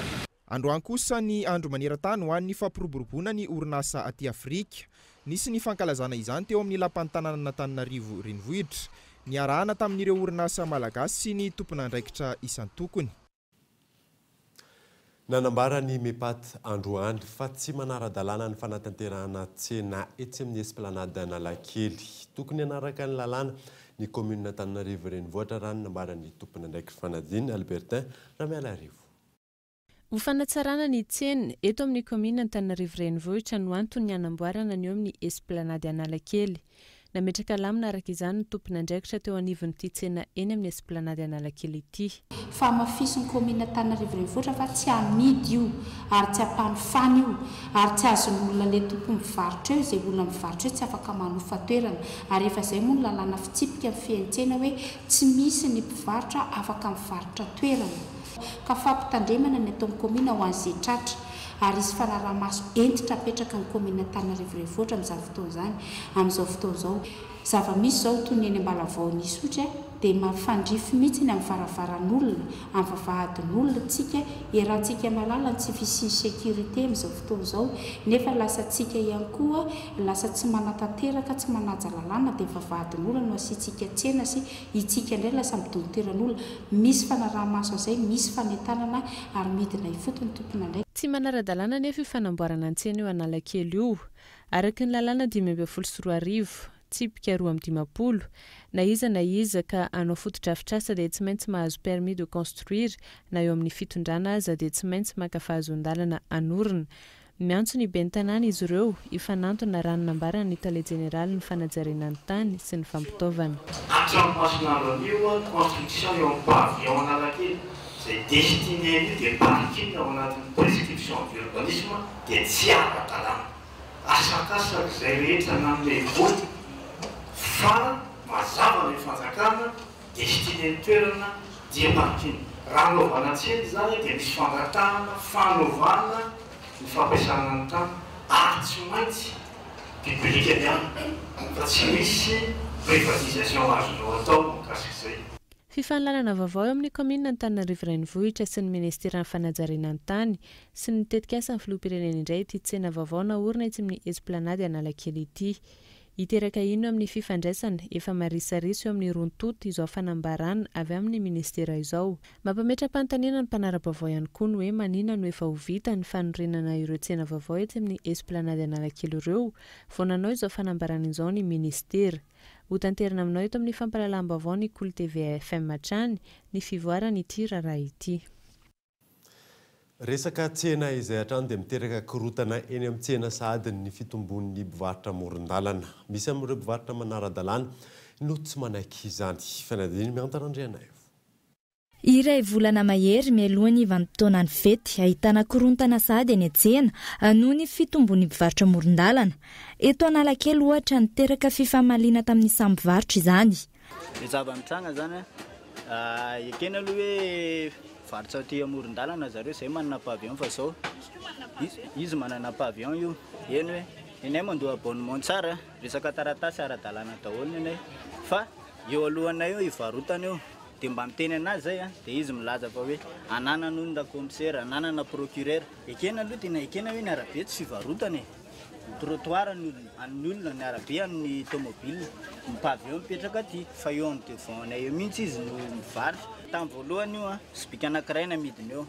Androany kosa ny andro maneran-tany ho an'ny fampiroboroboana ny orinasa aty Afrika. Nisy ny fankalazana izany teo amin'ny lapan'ny tanàna n'Antananarivo renivohitra, niarahana tamin'ireo orinasa malagasy sy ny tompon'andraikitra isan-tokony. Nanambara ny mepaty Androany fa tsy manara-dalàna ny fanatanterahana tsena etsy amin'ny esplanade Analakely. Tokony hanaraka ny lalàna ny commune Antananarivo renivohitra raha nanambara ny tompona ndraiky fanadina Albertin Ramialarivo. Ho fanatsarana ny tsena eto amin'ny commune Antananarivo renivohitra no antony hanamboarana ny eo amin'ny esplanade Analakely. Nametraka lamina araka izany ny tompona andraikitra teo anivon'ity tsena eny amin'ny esplanade Analakely ity. Fa mafisin'ny commune Antananarivo renivohitra fa tsy amidy io ary tsy ampanofany io ary tsy azon'olona le tompo mivarotra eo izay olona mivarotra eo tsy afaka manofa toerana ary efa izay moa ny lalàna fitsipika amin'ny fiantsena hoe tsy misy ny mpivarotra afaka mivarotra toerana ka fampitandremana ny atao amin'ny commune ho an'izay tratra ary isy fanaraha-maso entitra apetraka ny commune Antananarivo renivohitra amin'izao fotoana izany amin'izao fotoana izao zava-misy izao toy ny eny Ambalavao Nisotra dia mafandrify mihitsy ny amin'ny varavaran'olona amin'ny vavahadin'olona tsika iarahantsika malala ny tsy fisiany sécurité amin'izao fotoana izao nefa lasa tsika ihany koa lasa tsy manatanteraka tsy manaja lalàna dia vavahadin'olona no asiantsika tsena sy itsika indray lasa midony toeran'olona misy fanaraha-maso izay misy fanentanana ary midina ifotony tompona indray. Tsy manara-dalàna nefa io fanamboarana ny tsena eo Analakely io araka ny lalàna 5.4 tsipika 2.20 na iza ka anao fotodrafitrasa dia tsy maintsy mahazo permis de construire na eo amin'ny fitondrana aza dia tsy maintsy maka fahazon-dalana anorina. Miantso ny ben'ny tanàna izy ireo ifanantona raha nanambarana ny tale général ny fanajarena ny tany sy ny fampitaovana. Antranomasinar io construction eo amin'ny pavillon Analakely izay destiné io dia parking ao anatin'ny prescription d'urbanisme dia tsy ara-dalàna. Asakasaka izay rehetra nan'ilay voly fa mazava ny fanjakana destiné ny toerana dia parking. Raha naovana tsely izany dia misy fangatahana fanovana ny fampiasana ny tany ary tsy maintsy biblika ihany fa tsy misy privatisation azonao atao mikasik'izay. Fifanlalana vaovao amin'ny commune Antananarivo renivohitra sy ny ministeran'ny fanajarena ny tany sy ny tetikasa ny filoham-pirenena indray ity tsena vaovao naorina etsy amin'ny esplanade Analakely ity. Iteraka ino amin'ny fifandraisana efa marisarisa eo amin'ny rontoto izao fanambarana avy amin'ny ministera izao. Mampametra-panontaniana ny mpanara-baovao ihany koa ny hoe manina no efa ho vita ny fanorenana ireo tsena vaovao etsy amin'ny esplanade Analakely ireo vao nanao izao fanambarana izao ny ministera. Ho tanterana aminao eto amin'ny fampalalam-baovao ny Cool TV FM Matrany ny fivoarana ity raharaha ity. Resaka tsena izay hatrany dia miteraka korotana eny amin'ny tsena sady ny fitombon'ny mpivarotra amoron-dalana. Misy amin'ireo mpivarotra manara-dalàna no tsy manaiky izany. Fanadiny miantarandriana eo. Iray volana mahery mialohan'ny vanim-potoanan'ny fety ahitana korontana sady eny an-tsena noho ny fitombon'ny mpivarotra amoron-dalana. Eto Analakely ohatra niteraka fifamaliana tamin'ny samy mpivarotra izany. Ny zava-mitranga zany ekena aloha hoe varotra aty amoron-dalana zareo izay manana pavillon fa zao izy manana pavillon io eny hoe enay mandoa abonnement tsara resaka taratasy ara-dalàna daholo nenay fa eo alohanay io ivarotana io dia mba miteny anazy zay dia izy milaza fa hoe ananana olona commissaire ananana procureur ekena aloha tena ekena hoe ny arabe tsy fivarotana ny trottoir ny olona ny arabe amin'ny tomobile ny pavillon mipetraka aty fa eo amin'ny devant-nay eo mihitsy izy no mivarotra. Tamin'ny voalohany io sibika anankiray ny amidiny eo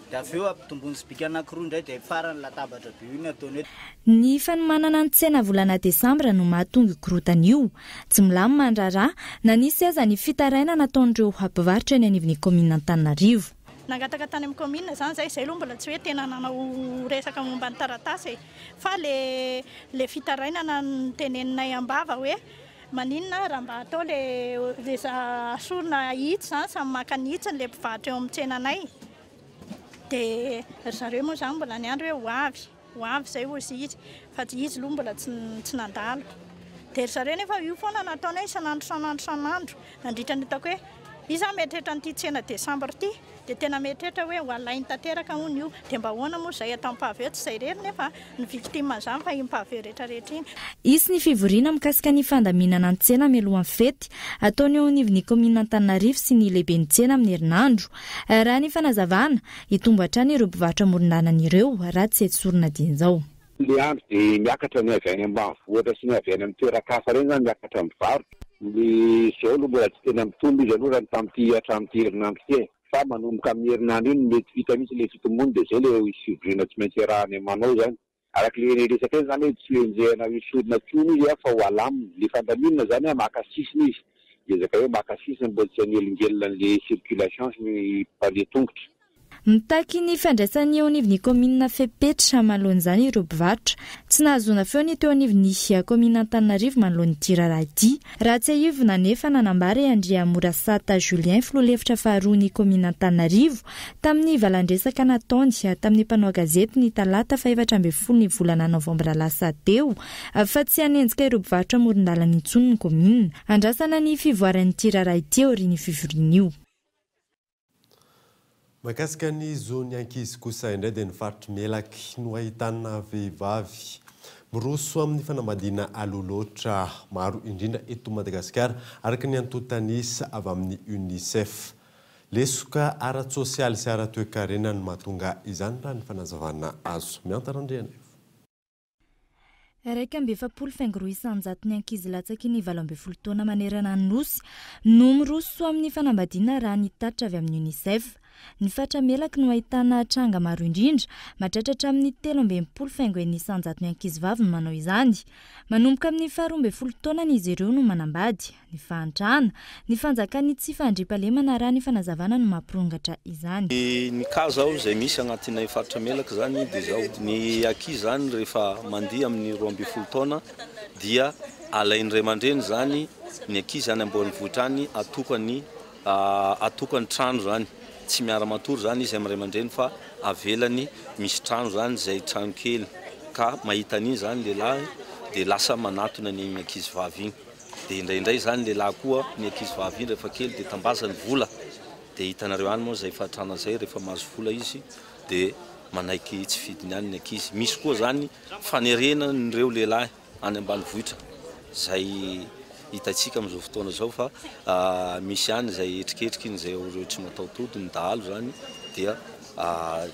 dia avy eo ampitombony sibika anankiroa indray dia farany latabatra be io ny ataony hoe. Ny fanomanana ny tsena volana Desambra no mahatonga korotana io. Tsy milamy mandraraha na nisy aza ny fitaraina nataon'ireo mpivarotra eny anivon'ny commune Antananarivo. Nangataka tany amin'ny commune zany zay aloha mbola tsy hoe tena nanao resaka momba ny taratasy fa le fitarainana ny teneninay ambava hoe maninona raha mba atao le asorina hitsy zany samy maka ny hitsiny le mpivarotra eo amin'ny tsenanay dia zareo moa zany mbola niandro hoe ho avy zay ozy izy fa izy aloha mbola tsy nandalo dia zareo nefa io foana nataonay sanandro nandritra ny hitako hoe iza mietrehitra nyity tsena Desambra ity dia tena mietrehitra hoe ho alainy tanteraka hono io dia mba hoana moa zay atao paveo tsy zay rery nefa ny victime zany fa iny paveo rehetrarehetra iny. Isy ny fivoriana mikasika ny fandaminana ny tsena mialohan'ny fety ataony eo anivon'ny commune Antananarivo sy ny lehibe ny tsena amin'ny herinandro. Raha ny fanazavana hitombo hatrany ireo mpivarotra amoron-dalana ireo raha tsy etsorina dian'izao. Le andro dia miakatra ny avy any ambanivohitra sy ny avy any amin'ny toeran-kafa reny zany miakatra mivarotra. Ny zao aloha mbola tsy tena mitombo izy aloha raha tamin'ity hatramin'ity herinandro ity. fa manomboka amin'ny herinandro iny mety vita mihitsy le fitomony dia zay le fivorina tsy maintsy rahany manao zany arak'le resaka eny zany hoe tsy enjehana misodina tony izy fa ho alaminy le fandaminana zany maka sisiny izy ezaka hoe maka sisiny mbola tsy anelongelona an'le circulation sy ny mpandeha tongotra. Mitaky ny fandraisan'ny eo anivon'ny komina Fepetra manoloan'izany ireo mpivarotra tsy nahazoana feo ny teo anivon'ny komina Antananarivo manoloan'ny tiraraha ity raha tsy aivona nefa nanambary Andria Morasata Julien filoha-hevitra faharoa ny komina Antananarivo tamin'ny valandresaka nataony tamin'ny mpanao gazety ny talata 14 ny volana novambra lasa teo fa tsy hanenjika ireo mpivarotra amoron-dalana intsony ny komina andrasana ny fivoaran'ny tiraraha ity aorian'ny fivoriana io. Mahakasika ny zony ankizy kosa indray dia ny faritry melaky no ahitana vehivavy miroso amin'ny fanambadiana aloloatra maro indrindra eto Madagasikara araka ny antotanisa avy amin'ny UNICEF. Lesoka ara-tsosialy sy ara-toe-karena no mahatonga izany raha ny fanazavana azo. Miantarandriana. 270 ny ankizy latsaky ny 12 taona manerana ny nosy no miroso amin'ny fanambadiana raha nitatitra avy amin'ny UNICEF. Ny fatra melaky no ahitana tranga maro indrindra mahatratra amin'ny 13.900 ny ankizy vavy manao izany. Manomboka amin'ny 12 taona izy ireo no manambady. Ny fahantrana, ny fanjakany tsy fandriampahalemana raha ny fanazavana no mampirongatra izany. Ny kazo ao izay misy agnatin'ny fatra melaky zany dia zao ny ankizy zany rehefa mandeha amin'ny 12 taona dia alain'ny ray aman-dreny zany ny ankizy any ambonivohitra any atokany trano zany. Tsy miara-matory zany izy amin'ny ray aman-dreny fa avelany misy trano zany izay trano kely ka mahita an'iny zany lehilahy dia lasa manatona ny ankizy vavy igny. Dia indraindray zany lehilahy koa ny ankizy vavy igny rehefa kely dia tambazany vola dia hitanareo any moa izay fahatrana izay rehefa mahazo vola izy dia manaiky tsy fidiny any ny ankizy. Misy koa zany fanerena n'ireo lehilahy any ambanivohitra izay hitatsika amin'izao fotoana zao fa misy any izay etriketriky izay ireo tsy mataotody ny dahalo zany dia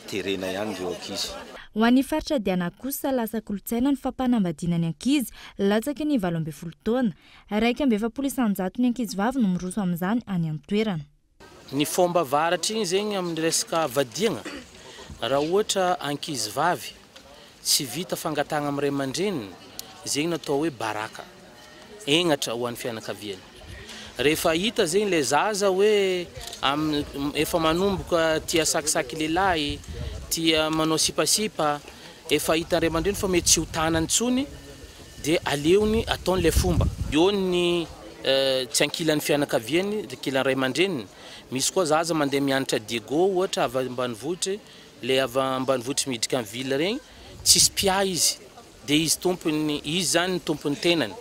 terena ihany ireo ankizy. Ho an'ny faritra Diana kosa lasa kolotsaina ny fampanambadiana ny ankizy latsaky ny 12 taona. 270 ny ankizy vavy no miroso amin'izany any an-toerana. Ny fomba varatra iny zegny amin'ny resaka vadiagna raha ohatra ankizy vavy tsy vita fangatagna amin'ny ray aman-dreniny zegny natao hoe baraka enatra ho an'ny fianakaviany. Rehefa hita zegny le zaza hoe efa manomboka tia sakisaky lehilahy tia manao sipasipa efa hita ray aman-dreny fa mety tsy ho tanany tsony dia aleony ataon'le fomba eo ny tsy ankilan'ny fianakaviany ankilan'ny ray aman-dreniny. Misy koa zaza mandeha mianatra diego ohatra avy ambanivohitra le avy ambanivohitra miditra amin'ny ville regny tsisy pia izy dia izy tompony izy zany ny tompony tenany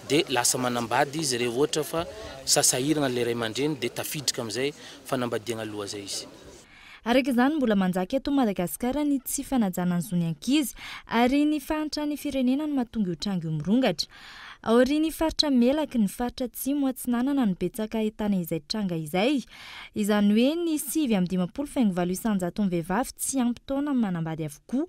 dia lasa manambady izy rehefa ohatra fa sasahirana le ray aman-dreny dia tafiditra amin'izay fanambadiana aloha zay izy. Araka izany mbola manjaka eto Madagasikara ny tsy fanajana ny zony ankizy ary ny fahantrany firenena no mahatonga io tranga io mirongatra. Aorian'ny faritra melaky ny faritra atsimo atsinanana no betsaka ahitana izay tranga izay. Izany hoe ny 7.500 vehivavy tsy ampy taona manambady avokoa.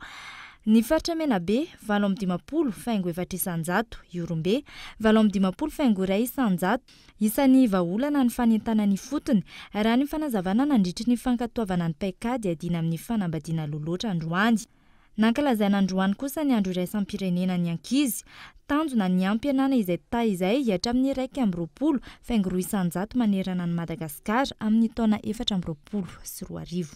Ny faritra menabe 7.400 Iorombe 7.100 isan'ny vahaolana ny fanentana ny fotony raha ny fanazavana nandritry ny fankatoavana ny paikady adina amin'ny fanambadiana loloatra androany. Nankalazaina androany kosa ny andro iraisam-pirenena ny ankizy tanjona ny ampianana izay izay hatramin'ny 1.20 manerana ny Madagasikara amin'ny taona 2024.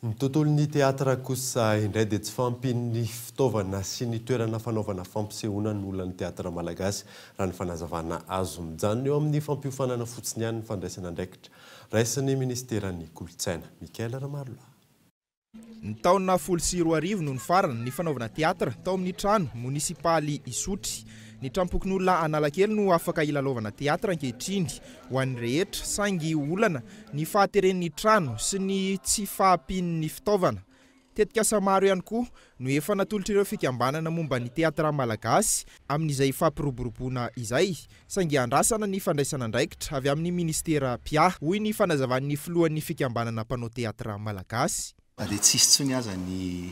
Ny tontolon'ny teatra kosa indray dia tsy fampin'ny fitaovana sy ny toerana fanaovana fampisehoana ny olona ny teatra malagasy raha ny fanazavana azo mijanona eo amin'ny fampiofanana fotsiny ihany ny fandraisana andraikitra. Raisin'ny ministeran'ny kolotsaina Mikael Ramarola. Ny taona 2024 no ny farany ny fanaovana teatra tao amin'ny trano munisipaly Isotry. Ny trampokin'olona Analakely no afaka ilalaovana teatra ankehitriny ho an'ny rehetra saingy olana ny fahateren'ny trano sy ny tsy fahampian'ny fitaovana. Tetikasa maro ihany koa no efa natolotra ireo fikambanana momba ny teatra malagasy amin'izay fampiroboroboana izay saingy andrasana ny fandraisana andraikitra avy amin'ny ministera PIA hoy ny fanazavan'ny filohan'ny fikambanana mpanao teatra malagasy. Dia tsisy tsony aza ny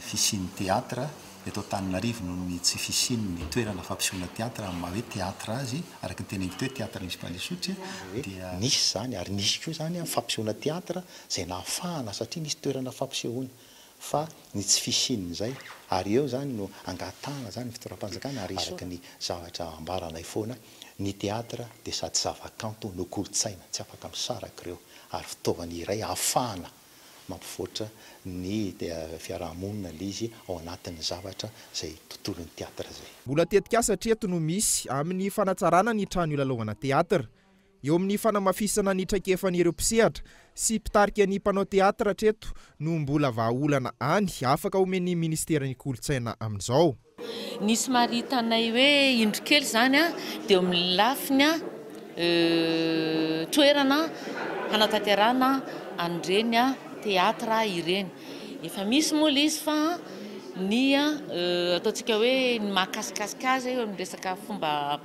fisian'ny teatra eto Antananarivo no ny tsy fisiany ny toerana fampisehoana teatra amin'ny maha hoe teatra azy araka ny teneniko teo teatra municipal Isotry dia nisy zany ary nisy koa zany fampisehoana teatra zay nahafahana satria nisy toerana fampisehoana fa ny tsy fisiany zay ary eo zany no angatahana zany fitoeram-panjakana ary araka ny zavatra ambarana foana ny teatra dia sady zavakanto no kolotsaina tsy afaka misaraka ireo ary fitaovana iray ahafahana mampivoatra ny fiarahamonina izy ao anatin'ny zavatra zay tontolon'ny teatra zay. Mbola tetika satria eto no misy amin'ny fanatsarana ny trano ilalovanà teatra. Eo amin'ny fanamafisana ny traikefan'ireo mpisehatra sy mpitarika ny mpanao teatra treto no mbola vahaolana any afaka omeny ministeran'ny kolotsaina amin'izao. Ny somary hitanay hoe indro kely zany dia eo amin'ny lafiny toerana hanatanterahana an'ireny teatra ireny. Efa misy moa izy fa ny ataontsika hoe ny mahakasikasika azy eo amin'ny resaka fomba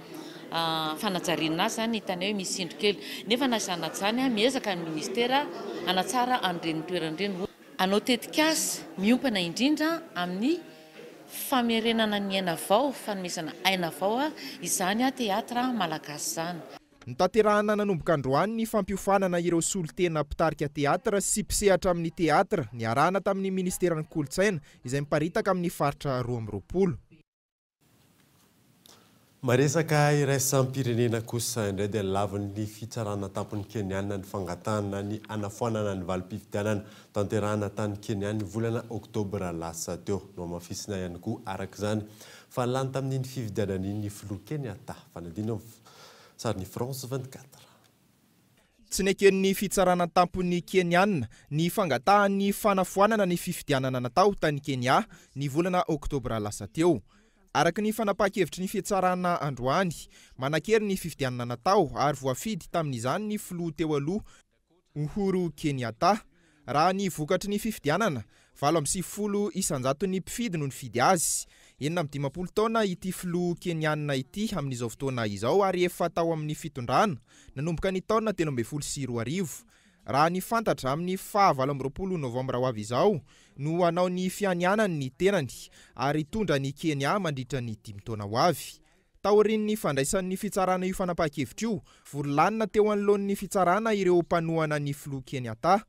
fanajariana azy zany hitanay hoe misy indro kely. Nefa na sanat zany miezaka ny ministera hanatsara an'ireny toeran'ireny. Anao tetika azy miompana indrindra amin'ny famerenana ny aina vao, fanomezana aina vao izany teatra malagasy zany. Nitanterahana nanomboka androany ny fampiofanana ireo solotena mpitarika teatra sy mpisehatra amin'ny teatra niarahana tamin'ny ministeran'ny kolotsaina izay miparitaka amin'ny faritra 2020. Maresaka iraisam-pirenena kosa indray dia lavin'ny fitsarana tampony Keniana ny fangatahana ny anafoanana ny valim-pifidianana tanterahana tany Keniana volana Oktobra lasa teo no mafisina ihany koa araka izany fa lany tamin'ny fifidianany ny filoha Kenyatta fanadina sariny France 24. Tsy neken'ny fitsarana tampony Keniana ny fangatahan'ny fanafoanana ny fifidianana natao tany Kenya ny volana Oktobra lasa teo. Araka ny fanapakevitry ny fitsarana androany, manakery ny fifidianana natao ary voafidy tamin'izany ny filoha teo aloha Uhuru Kenyatta. Raha ny vokatry ny fifidianana, 80 isanjato ny mpifidy no nifidy azy. 75 taona ity filoha Keniana ity amin'izao fotoana izao ary efa tao amin'ny fitondrana nanomboka ny taona 2012. Raha ny fantatra amin'ny 20 Novambra ho avy izao no anao ny fianianany ny tenany ary tondra ny Kenya mandritra ny 5 taona ho avy. Taorin'ny fandraisan'ny fitsarana io fanapakevitra io, vorolanina teo anoloan'ny fitsarana ireo mpanohana ny filoha Kenyatta.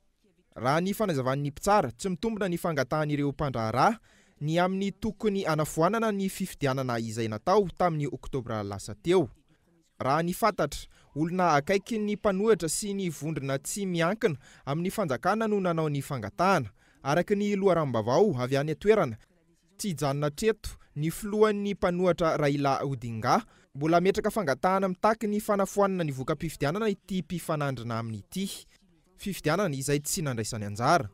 Raha ny fanazavan'ny mpitsara tsy mitombona ny fangatahan'ireo mpandraharaha ny amin'ny tokony anafoanana ny fifidianana izay natao tamin'ny Oktobra lasa teo. Raha ny fantatra, olona akaiky ny mpanohatra sy ny vondrona tsy miankina amin'ny fanjakana no nanao ny fangatahana. Araka ny loharambavao avy any atoerana, tsy hijanona treto ny filohan'ny mpanohatra Raila Odinga, mbola metraka fangatahana mitaky ny fanafoanana ny voka-pifidianana ity mpifanandrina amin'ity fifidianana izay tsy nandraisany anjara.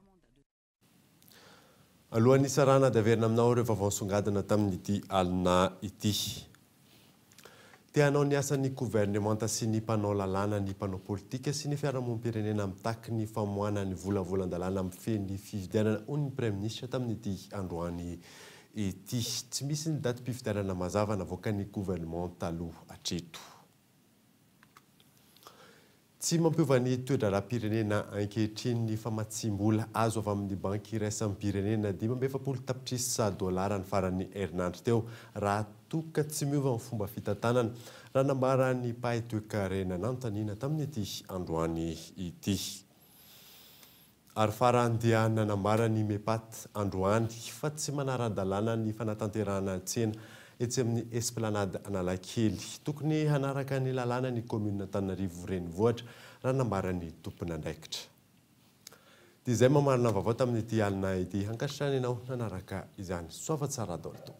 Alohan'ny sarana daverina aminao ireo vaovao-songadina tamin'ity alina ity. Tianao ny asan'ny gouvernemanta sy ny mpanao lalàna, ny mpanao politika sy ny fiarahamonim-pirenena mitaky ny famoahana ny volavolan-dalàna amin'ny feny fifidianana hoy ny Premier Ministre tamin'ity androany ity. Tsy misy ny daty mpifidianana mazava navoaka ny gouvernemanta aloha hatreto. Tsy mampiova ny toe-draram-pirenena ankehitriny ny famatsim-bola azo avy amin'ny banky iraisam-pirenena $200 tapitrisa ny farany herinandro teo raha toka tsy miova ny fomba fitantanana raha nambara ny Pahy Toekarena nanontaniana tamin'ity androany ity. Ary farany dia nanambara ny Mepat androany fa tsy manara-dalàna ny fanatanterahana tsena etsy amin'ny Esplanade Analakely. Tokony hanaraka ny lalàna ny commune Antananarivo renivohitra raha nambara ny tompona andraikitra. Dia izay mamarina vaovao tamin'ity alina ity, hankasitrana ianao nanaraka izany. Soava tsara daholo.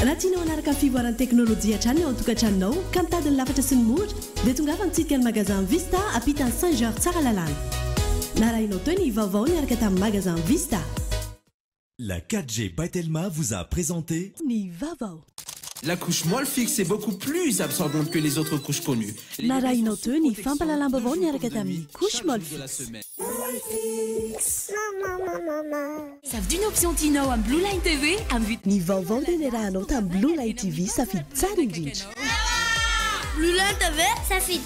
raha tianao anaraka ny fivoaran'ny teknôlôjia hatrany ao an-tokantranonao ka mitady ny lafatra sy ny mora dia tonga fa mitsidika ny magasin Vista ampitany 5 heures tsara lalàna na raha inao teo ny vaovao niaraka tamin'ny magasin Vista. La 4G by Telma vous a présenté Ni Vavao. La couche molle fixe est beaucoup plus absorbante que les autres couches connues. Na raha inao teo ny fampalalambavao niaraka tamin'ny couche molle fixe. Savent d'une option Tino à Blue Line TV à vue. Ni vaovao dia ny rahanao tamin'ny Blue Line TV safidy tsara indrindra. Blue Line TV safidy